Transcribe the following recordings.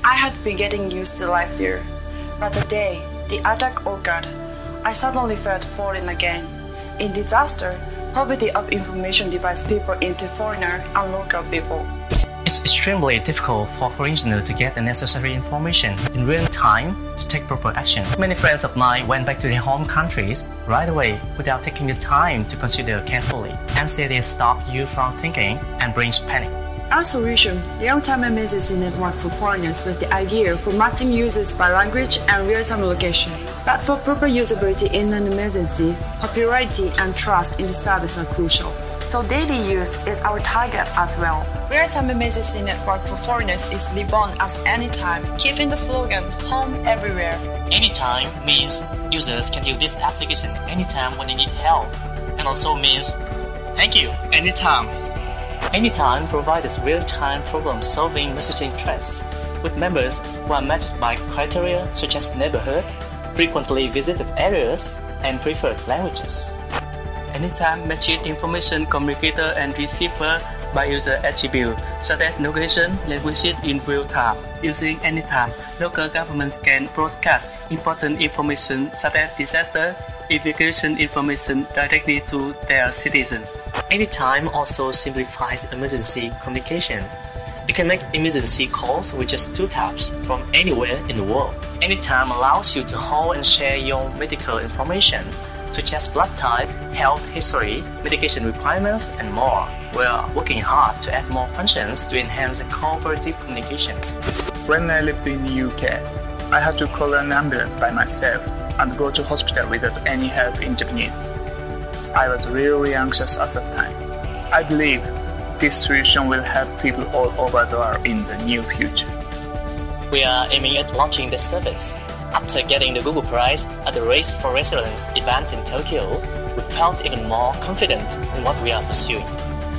I had been getting used to life there, but the day the attack occurred, I suddenly felt foreign again. In disaster, poverty of information divides people into foreigner and local people. It's extremely difficult for foreigners to get the necessary information in real time to take proper action. Many friends of mine went back to their home countries right away without taking the time to consider carefully, and say they stop you from thinking and brings panic. Our solution, the real-time emergency network for foreigners, was the idea for matching users by language and real-time location. But for proper usability in an emergency, popularity and trust in the service are crucial. So daily use is our target as well. Real-time emergency network for foreigners is reborn as anytime, keeping the slogan home everywhere. Anytime means users can use this application anytime when they need help, and also means thank you anytime. Anytime provides real-time problem-solving messaging threads with members who are matched by criteria such as neighborhood, frequently visited areas, and preferred languages. Anytime matches information communicator and receiver by user attribute, such as location, language in real time. Using Anytime, local governments can broadcast important information such as disaster evacuation information directly to their citizens. Anytime also simplifies emergency communication. You can make emergency calls with just 2 taps from anywhere in the world. Anytime allows you to hold and share your medical information, such as blood type, health history, medication requirements, and more. We are working hard to add more functions to enhance the cooperative communication. When I lived in the UK, I had to call an ambulance by myself and go to hospital without any help in Japanese. I was really anxious at that time. I believe this solution will help people all over the world in the near future. We are aiming at launching this service. After getting the Google Prize at the Race for Resilience event in Tokyo, we felt even more confident in what we are pursuing.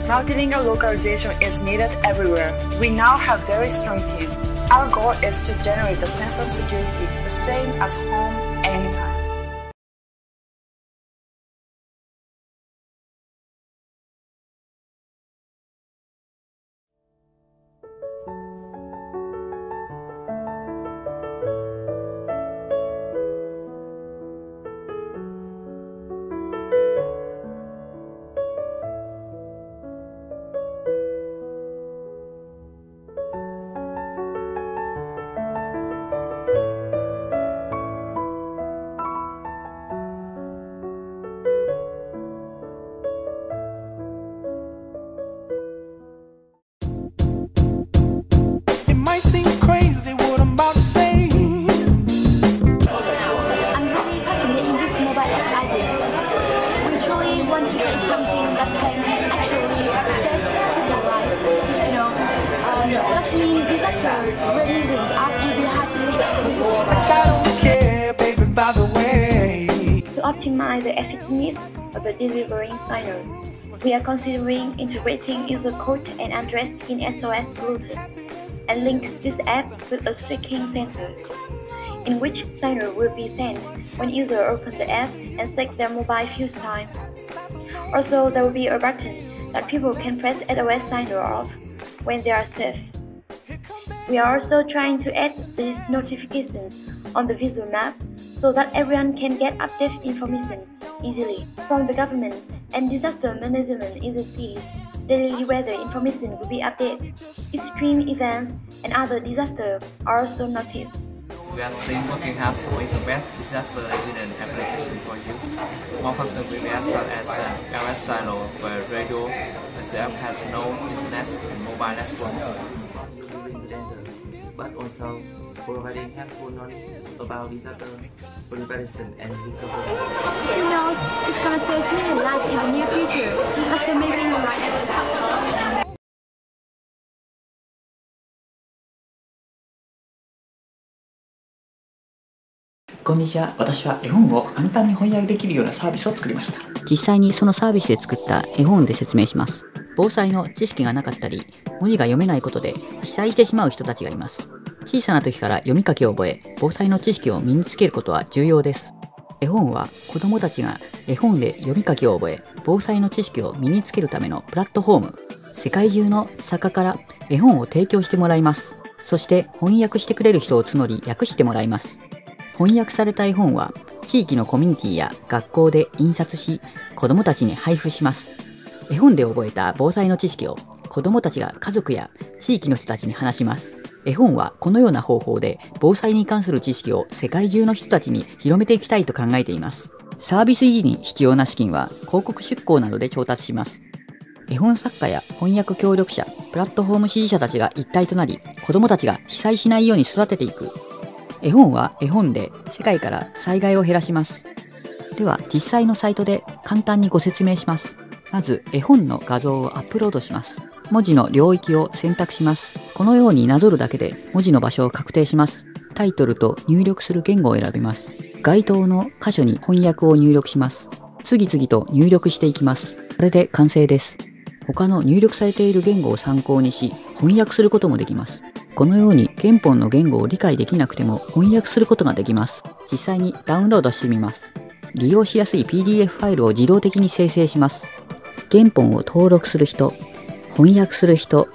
Multilingual localization is needed everywhere. We now have very strong team. Our goal is to generate a sense of security the same as home anytime. To optimize the effectiveness of the delivering signer, we are considering integrating user code and address in SOS Bluetooth and link this app with a tracking sensor, in which signer will be sent when user opens the app and checks their mobile few times. Also, there will be a button that people can press SOS signer off when they are safe. We are also trying to add these notifications on the visual map so that everyone can get updated information easily from the government and disaster management agencies. Daily weather information will be updated. Extreme events and other disasters are also noticed. We are still working hard to make the best disaster resilience application for you. More functions will be added such as LS channel for radio. The app has no internet and mobile network. But also providing helpful knowledge about disaster preparation and recovery. Who knows? It's gonna save million lives in the near future. That's the making the right effort. こんにちは。私は絵本を簡単に翻訳できるようなサービスを作りました。実際にそのサービスで作った絵本で説明します。防災の知識がなかったり、文字が読めないことで被災してしまう人たちがいます。小さな時から読み書きを覚え、防災の知識を身につけることは重要です。絵本は子供たちが絵本で読み書きを覚え、防災の知識を身につけるためのプラットフォーム。世界中の作家から絵本を提供してもらいます。そして翻訳してくれる人を募り訳してもらいます。翻訳された絵本は地域のコミュニティや学校で印刷し、子どもたちに配布します。絵本で覚えた防災の知識を子どもたちが家族や地域の人たちに話します。絵本はこのような方法で防災に関する知識を世界中の人たちに広めていきたいと考えています。サービス維持に必要な資金は広告出稿などで調達します。絵本作家や翻訳協力者、プラットフォーム支持者たちが一体となり、子どもたちが被災しないように育てていく。絵本は絵本で世界から災害を減らします。では実際のサイトで簡単にご説明します。まず絵本の画像をアップロードします。文字の領域を選択します。このようになぞるだけで文字の場所を確定します。タイトルと入力する言語を選びます。該当の箇所に翻訳を入力します。次々と入力していきます。これで完成です。他の入力されている言語を参考にし翻訳することもできます。このように原本の言語を理解できなくても翻訳することができます。実際にダウンロードしてみます。利用しやすい PDF ファイルを自動的に生成します。原本を登録する人、翻訳する人、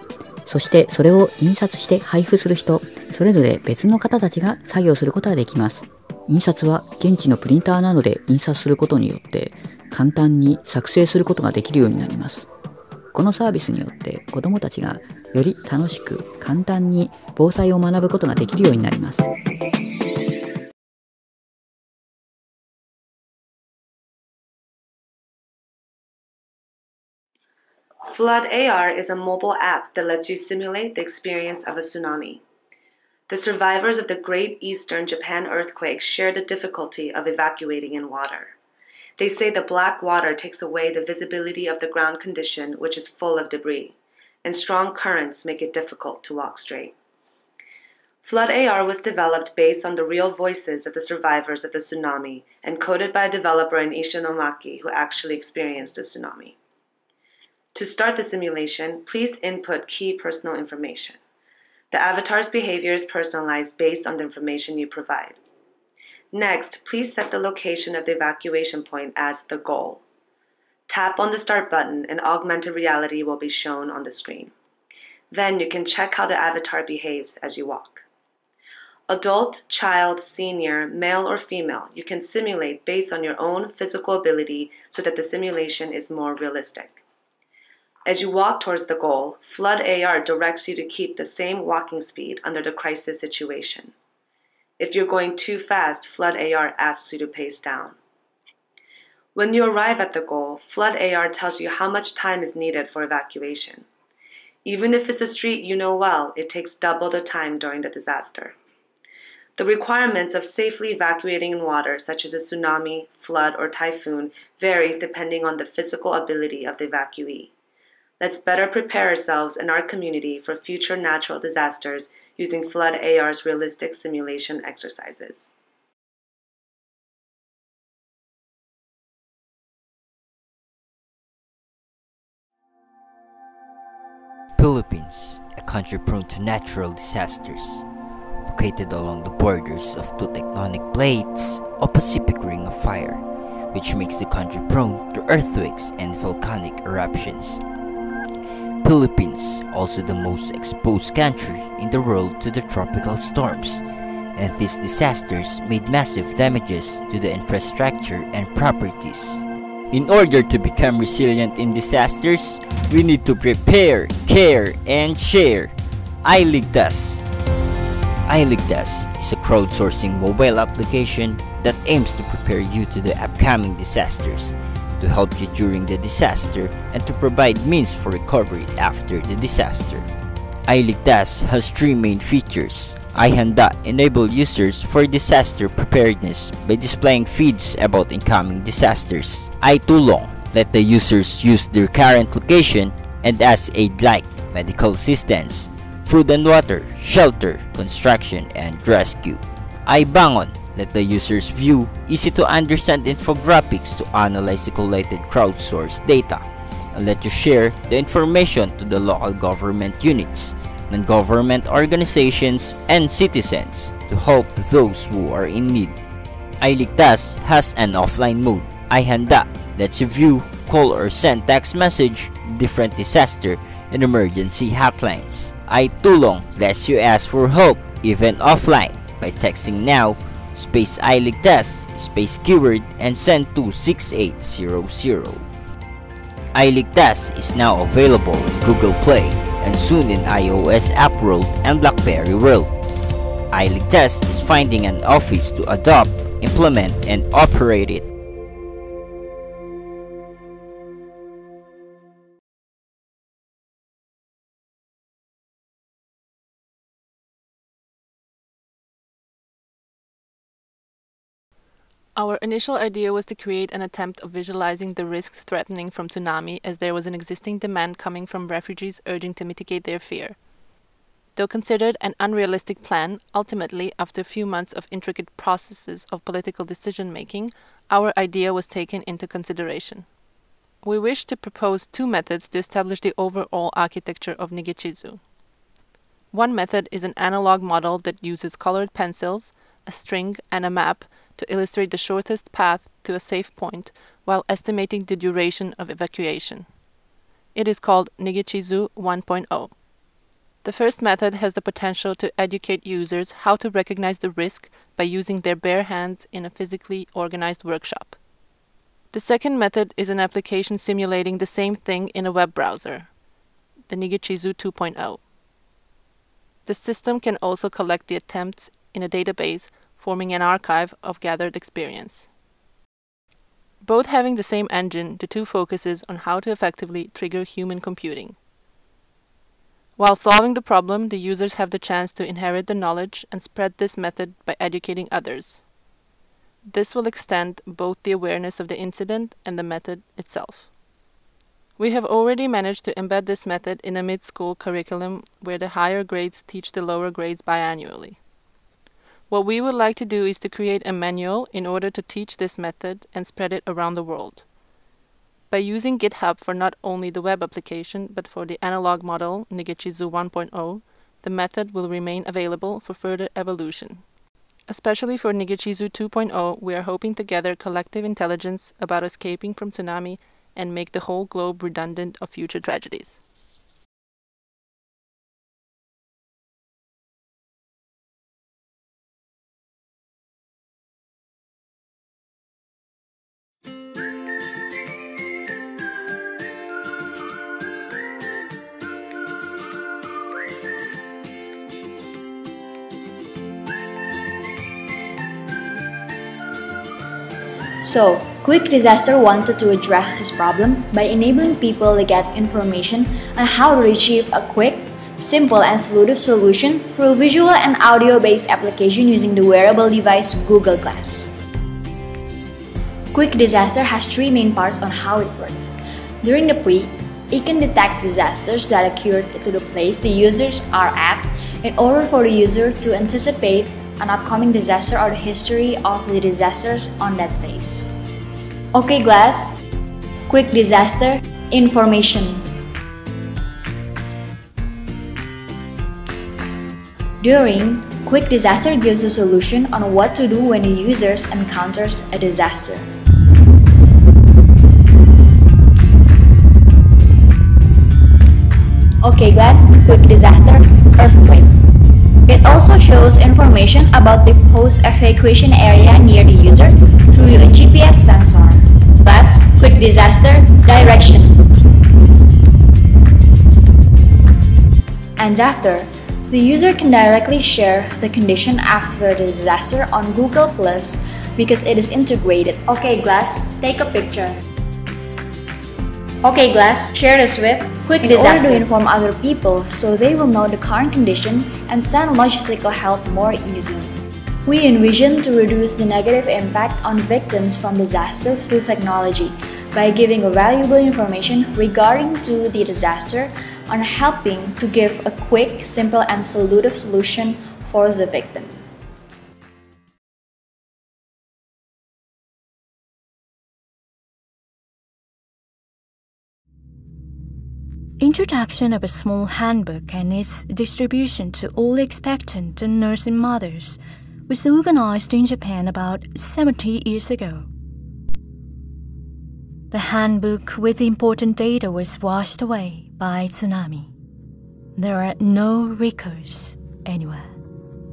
そしてそれを印刷して配布する人、それぞれ別の方たちが作業することができます。印刷は現地のプリンターなどで印刷することによって簡単に作成することができるようになります。このサービスによって子どもたちがより楽しく簡単に防災を学ぶことができるようになります。Flood AR is a mobile app that lets you simulate the experience of a tsunami. The survivors of the Great Eastern Japan earthquake share the difficulty of evacuating in water. They say the black water takes away the visibility of the ground condition, which is full of debris, and strong currents make it difficult to walk straight. Flood AR was developed based on the real voices of the survivors of the tsunami and coded by a developer in Ishinomaki who actually experienced a tsunami. To start the simulation, please input key personal information. The avatar's behavior is personalized based on the information you provide. Next, please set the location of the evacuation point as the goal. Tap on the start button and augmented reality will be shown on the screen. Then you can check how the avatar behaves as you walk. Adult, child, senior, male or female, you can simulate based on your own physical ability so that the simulation is more realistic. As you walk towards the goal, Flood AR directs you to keep the same walking speed under the crisis situation. If you're going too fast, Flood AR asks you to pace down. When you arrive at the goal, Flood AR tells you how much time is needed for evacuation. Even if it's a street you know well, it takes double the time during the disaster. The requirements of safely evacuating in water, such as a tsunami, flood, or typhoon, varies depending on the physical ability of the evacuee. Let's better prepare ourselves and our community for future natural disasters using Flood AR's realistic simulation exercises. Philippines, a country prone to natural disasters. Located along the borders of two tectonic plates of Pacific Ring of Fire, which makes the country prone to earthquakes and volcanic eruptions. Philippines, also the most exposed country in the world to the tropical storms, and these disasters made massive damages to the infrastructure and properties. In order to become resilient in disasters, we need to prepare, care, and share. iLigtas. iLigtas is a crowdsourcing mobile application that aims to prepare you to the upcoming disasters, to help you during the disaster, and to provide means for recovery after the disaster. iLigtas has three main features. iHanda enable users for disaster preparedness by displaying feeds about incoming disasters. iTulong let the users use their current location and ask aid like medical assistance, food and water, shelter, construction, and rescue. iBangon let the users view easy-to-understand infographics to analyze the collated crowdsourced data, and let you share the information to the local government units, non-government organizations, and citizens to help those who are in need. iLigtas has an offline mode. iHanda lets you view, call, or send text message different disaster and emergency hotlines. iTulong lets you ask for help even offline by texting now space iligtas space keyword and send to 6800. iligtas is now available in Google Play and soon in iOS App World and BlackBerry World. iligtas is finding an office to adopt, implement, and operate it. Our initial idea was to create an attempt of visualizing the risks threatening from tsunami, as there was an existing demand coming from refugees urging to mitigate their fear. Though considered an unrealistic plan, ultimately, after a few months of intricate processes of political decision-making, our idea was taken into consideration. We wished to propose two methods to establish the overall architecture of Nigechizu. One method is an analog model that uses colored pencils, a string, and a map to illustrate the shortest path to a safe point while estimating the duration of evacuation. It is called Nigechizu 1.0. The first method has the potential to educate users how to recognize the risk by using their bare hands in a physically organized workshop. The second method is an application simulating the same thing in a web browser, the Nigechizu 2.0. The system can also collect the attempts in a database, forming an archive of gathered experience. Both having the same engine, the two focuses on how to effectively trigger human computing. While solving the problem, the users have the chance to inherit the knowledge and spread this method by educating others. This will extend both the awareness of the incident and the method itself. We have already managed to embed this method in a mid-school curriculum where the higher grades teach the lower grades biannually. What we would like to do is to create a manual in order to teach this method and spread it around the world. By using GitHub for not only the web application but for the analog model Nigechizu 1.0, the method will remain available for further evolution. Especially for Nigechizu 2.0, we are hoping to gather collective intelligence about escaping from tsunami and make the whole globe redundant of future tragedies. So, Quick Disaster wanted to address this problem by enabling people to get information on how to achieve a quick, simple, and solutive solution through visual and audio-based application using the wearable device Google Glass. Quick Disaster has three main parts on how it works. During the pre, it can detect disasters that occurred to the place the users are at in order for the user to anticipate an upcoming disaster or the history of the disasters on that place. OK Glass, Quick Disaster, Information. During, Quick Disaster gives a solution on what to do when the user encounters a disaster. OK Glass, Quick Disaster, Earthquake. It also shows information about the post-evacuation area near the user through a GPS sensor. Glass, Quick Disaster, Direction. And after, the user can directly share the condition after the disaster on Google Plus because it is integrated. OK Glass, take a picture. OK Glass, share this with Quick Disaster to inform other people so they will know the current condition and send logistical help more easily. We envision to reduce the negative impact on victims from disaster through technology by giving valuable information regarding to the disaster on helping to give a quick, simple, and solutive solution for the victim. Introduction of a small handbook and its distribution to all expectant and nursing mothers was organized in Japan about 70 years ago. The handbook with important data was washed away by tsunami. there are no recourse anywhere.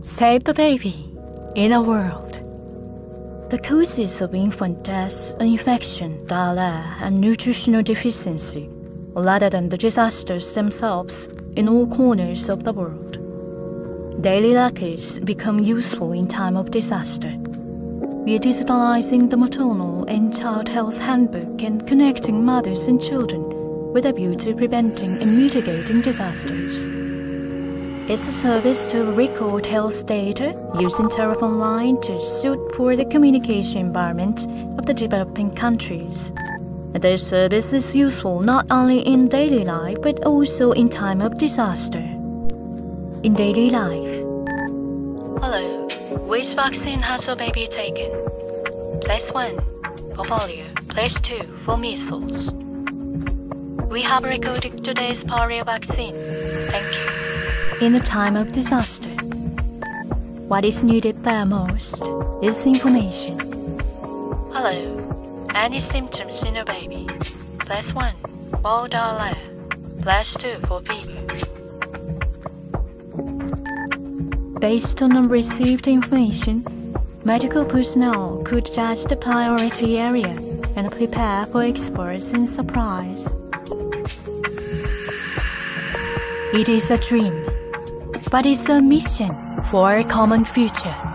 Save the baby in a world. The causes of infant death are infection, diarrhea, and nutritional deficiency, rather than the disasters themselves in all corners of the world. Daily records become useful in time of disaster. We are digitalizing the maternal and child health handbook and connecting mothers and children with a view to preventing and mitigating disasters. It's a service to record health data using telephone line to suit for the communication environment of the developing countries. This service is useful not only in daily life but also in time of disaster. In daily life. Hello, which vaccine has your baby taken? Place 1 for polio, place 2 for measles. We have recorded today's polio vaccine. Thank you. In a time of disaster, what is needed there most is information. Hello, any symptoms in your baby? Place 1 for diarrhea, place 2 for fever. Based on received information, medical personnel could judge the priority area and prepare for exports and supplies. It is a dream, but it's a mission for a common future.